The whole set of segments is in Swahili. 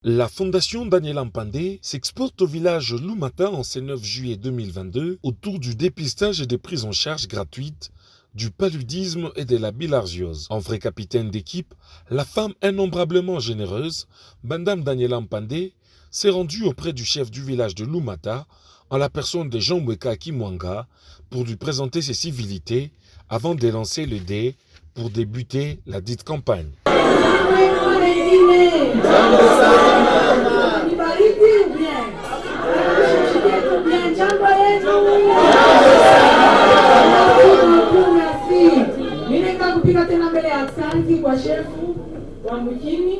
La Fondation Daniela Mpandé s'exporte au village Lumata en ce 9 juillet 2022 autour du dépistage et des prises en charge gratuites du paludisme et de la bilharziose. En vrai capitaine d'équipe, la femme innombrablement généreuse, Madame Daniela Mpandé, s'est rendue auprès du chef du village de Lumata en la personne de Jean Mweka Kimwanga pour lui présenter ses civilités avant de lancer le dé pour débuter la dite campagne. Kupika tena mbele ya asante kwa shefu wa mkini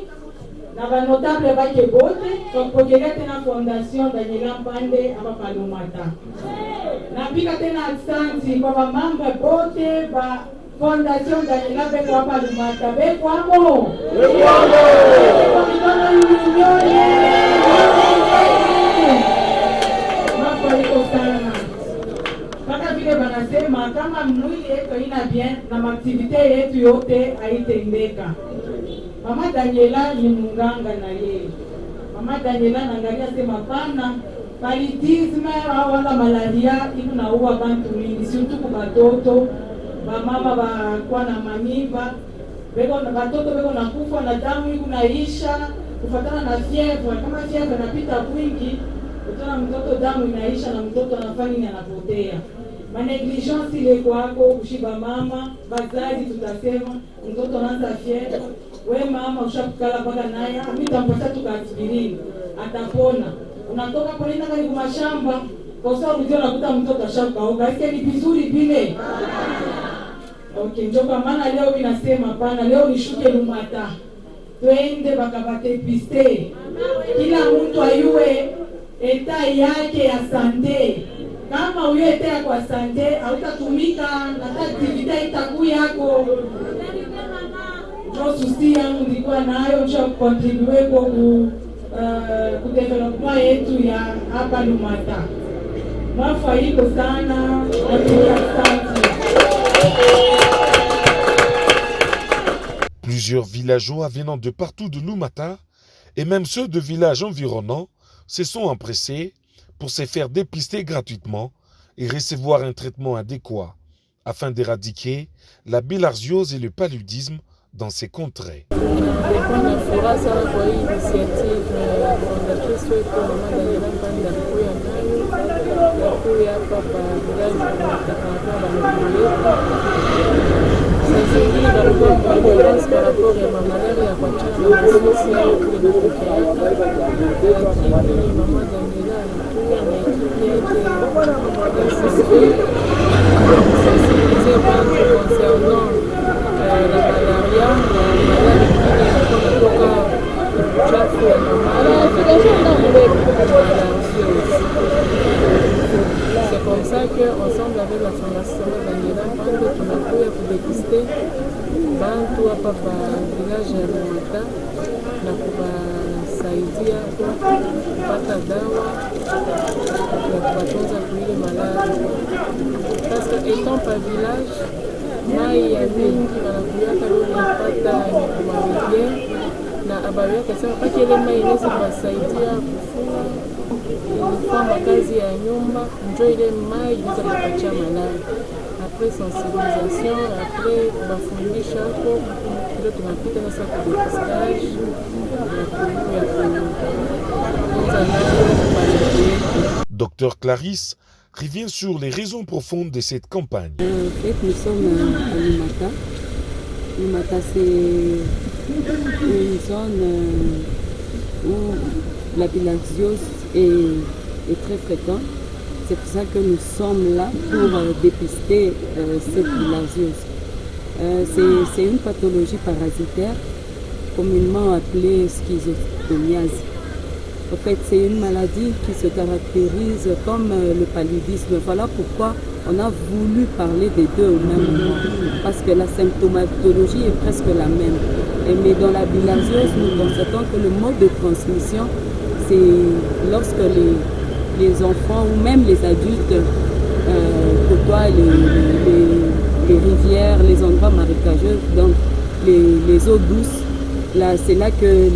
na banotable bake bote kwa kupokelea tena Fondation Daniela Mpandé hapa pa Lumata. Napika tena asante kwa mamamba bote ba Fondation Daniela beko hapa Lumata. Beko hapo. Kwa mikono milioni. Mafariko sana. Paka vile banasema kama mwili yetu ina bien na maaktivite yetu yote haitendeka. Mama Daniela ni munganga na yeye. Mama Daniela naangalia sema pana paludisme au wala malaria iko naua bantu mingi, surtout kwa watoto, mama kwa na mimba, beko na watoto beko na kufa na damu iko naisha kufuatana na fievre. Kama fievre inapita kwingi, utaona mtoto damu inaisha na mtoto anafanya anapotea. Manegligence ile kwako kushiba mama, bazazi tutasema mtoto anaanza fievre, we mama ushakukala mpaka naye mitampata tukatibirini atapona. Unatoka polenda kali kwa mashamba kwa sababu ndio unakuta mtoto ashakaoga. Ni vizuri vile. Okay, ndio kwa maana leo ninasema pana leo nishuke Lumata. Twende bakabate piste. Kila mtu ayue eta yake ya sante. Kama uyetea kwa sante, hautatumika na activity itakuwa yako. Ndio susi yangu nilikuwa nayo cha contribute kwa kudevelopment yetu ya hapa Lumata. Mafaiko sana na asante. Plusieurs villageois venant de partout de Lumata et même ceux de villages environnants se sont empressés pour se faire dépister gratuitement et recevoir un traitement adéquat afin d'éradiquer la bilharziose et le paludisme dans ces contrées. C'est comme ça qu'ensemble avec la Fondation Daniela Mpandé tunakuya kudepister bantu hapa pa village ya Lumata na kuwasaidia kupata dawa ya kuwatunza kuile malaria. Parce que étant pa village mai ya mingi wanakuyaka leo napata mikumaridie na abaweka sema pake ile mai inaweza kuwasaidia kufua kufanya kazi ya nyumba, njo ile mai inaweza kupatia malaria. Après sensibilisation, après bafundisha hapo ndio tunapita sasa kwa dépistage ya Docteur Clarisse revient sur les raisons profondes de cette campagne. Nous sommes à Lumata. Lumata, c'est une zone où la bilharziose est très fréquente. C'est pour ça que nous sommes là pour dépister cette bilharziose. C'est une pathologie parasitaire communément appelée schistomiase. En fait, c'est une maladie qui se caractérise comme le paludisme. Voilà pourquoi on a voulu parler des deux au même moment. Parce que la symptomatologie est presque la même. Mais dans la bilharziose, nous constatons que le mode de transmission, c'est lorsque les enfants ou même les adultes côtoient les rivières, les endroits marécageux, donc les eaux douces. Là, c'est là que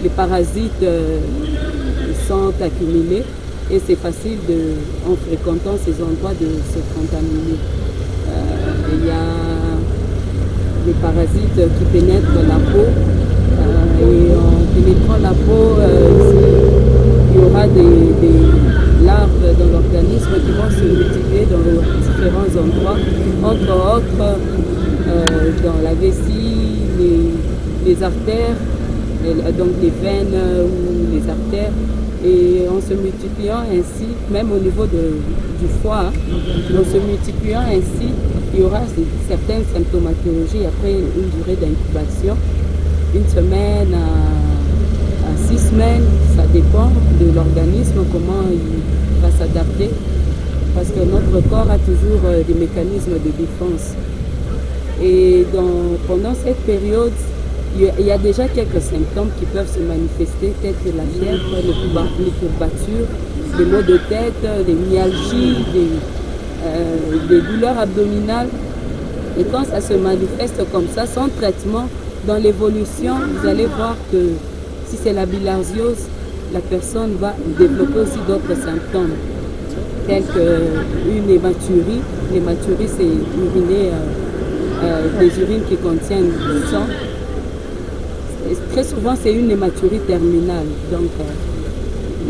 les parasites sont accumulés et c'est facile, en fréquentant ces endroits, de se contaminer. Il y a des parasites qui pénètrent la peau et en pénétrant la peau, il y aura des larves dans l'organisme qui vont se multiplier dans différents endroits, entre autres dans la vessie, les artères, donc les veines ou les artères. Et en se multipliant ainsi, même au niveau du foie, en se multipliant ainsi, il y aura certaines symptomatologies après une durée d'incubation, 1 semaine à 6 semaines, ça dépend de l'organisme, comment il va s'adapter, parce que notre corps a toujours des mécanismes de défense. Et pendant cette période, il y a déjà quelques symptômes qui peuvent se manifester, tels que la fièvre, les courbatures, les maux de tête, les myalgies, des douleurs abdominales. Et quand ça se manifeste comme ça, sans traitement, dans l'évolution, vous allez voir que si c'est la bilharziose, la personne va développer aussi d'autres symptômes, tels qu'une hématurie. L'hématurie, c'est uriner des urines qui contiennent du sang. Très souvent, c'est une hématurie terminale. Donc,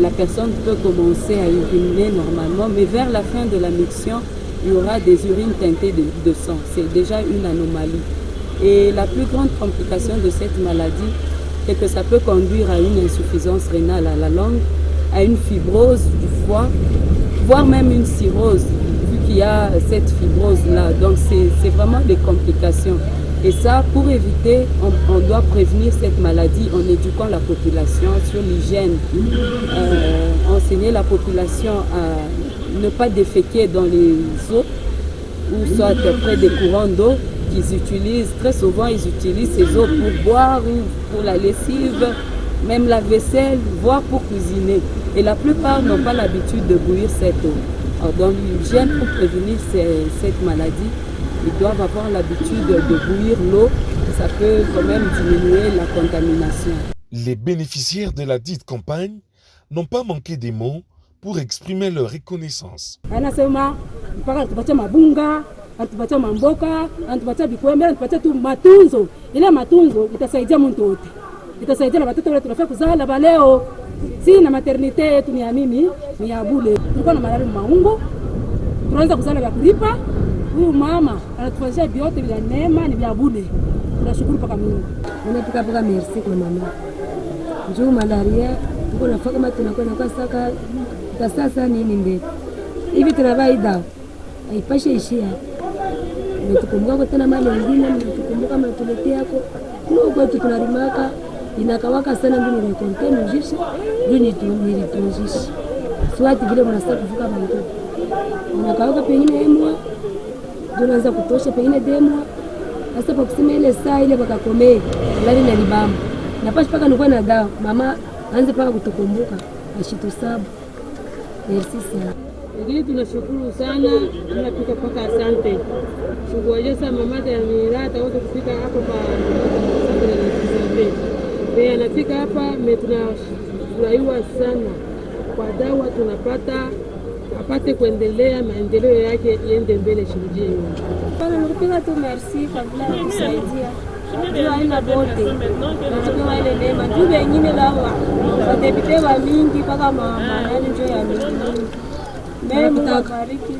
la personne peut commencer à uriner normalement, mais vers la fin de la miction, il y aura des urines teintées de sang. C'est déjà une anomalie. Et la plus grande complication de cette maladie, c'est que ça peut conduire à une insuffisance rénale à la longue, à une fibrose du foie, voire même une cirrhose, vu qu'il y a cette fibrose-là. Donc, c'est vraiment des complications. Et ça, pour éviter, on doit prévenir cette maladie en éduquant la population sur l'hygiène, enseigner la population à ne pas déféquer dans les eaux ou soit près des courants d'eau qu'ils utilisent. Très souvent, ils utilisent ces eaux pour boire ou pour la lessive, même la vaisselle, voire pour cuisiner. Et la plupart n'ont pas l'habitude de bouillir cette eau. Alors, dans l'hygiène, pour prévenir cette maladie, ils doivent avoir l'habitude de bouillir l'eau, ça peut quand même diminuer la contamination. Les bénéficiaires de la dite campagne n'ont pas manqué des mots pour exprimer leur reconnaissance. Anasema mpaka tupatie mabunga, tupatie mamboka, tupatie bikwembe, tupatie tu matunzo. Ile matunzo itasaidia mtu wote. Itasaidia na watoto wale tunafaa kuzala baleo. Si na maternite yetu ni ya mimi, ni ya bule. Tulikuwa na malaria maungo. Tunaanza kuzala vya kulipa. Huyu mama anatufanyia vyote vya neema, ni vya bure. Tunashukuru paka Mungu. Unapika paka merci kwa mama. Njoo malaria, tuko nafaka kama tunakwenda kwa sasa nini mbele. Hivi tunavaa dawa. Haipashe ishia. Tukumbuka kwa tena mali nyingine, tukumbuka matuletea yako. Ndio kwetu tunarimaka, inakawaka sana ndio ni content njisha, ndio ni tunjisha. Swati vile mnastaki kuvuka bantu. Inakawaka pengine emwa tunaanza kutosha pengine demo hasa kwa kusema ile saa ile bakakomee ndani na libamba na pashi paka nilikuwa na dawa mama anze paka kutukumbuka ashitusabu. Merci sana. Lakini tunashukuru sana, tunapika paka asante. Shukrani sana mama ya Mirata wote kufika hapa kwa Be anafika hapa tunafurahiwa sana kwa dawa tunapata, apate kuendelea maendeleo yake iende mbele shirujie. Bana nikupiga tu merci kabla ya kusaidia. Ndio aina bote. Natupewa ile neema. Tu wengine lawa. Watepite wa mingi mpaka mama nani njoo ya mingi. Mungu akubariki.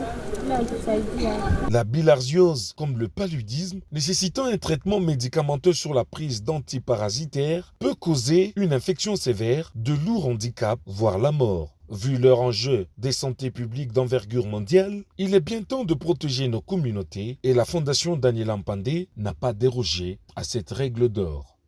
La bilharziose, comme le paludisme, nécessitant un traitement médicamenteux sur la prise d'antiparasitaires, peut causer une infection sévère, de lourds handicaps, voire la mort. Vu leur enjeu des santé publique d'envergure mondiale, il est bien temps de protéger nos communautés et la Fondation Daniela Mpande n'a pas dérogé à cette règle d'or.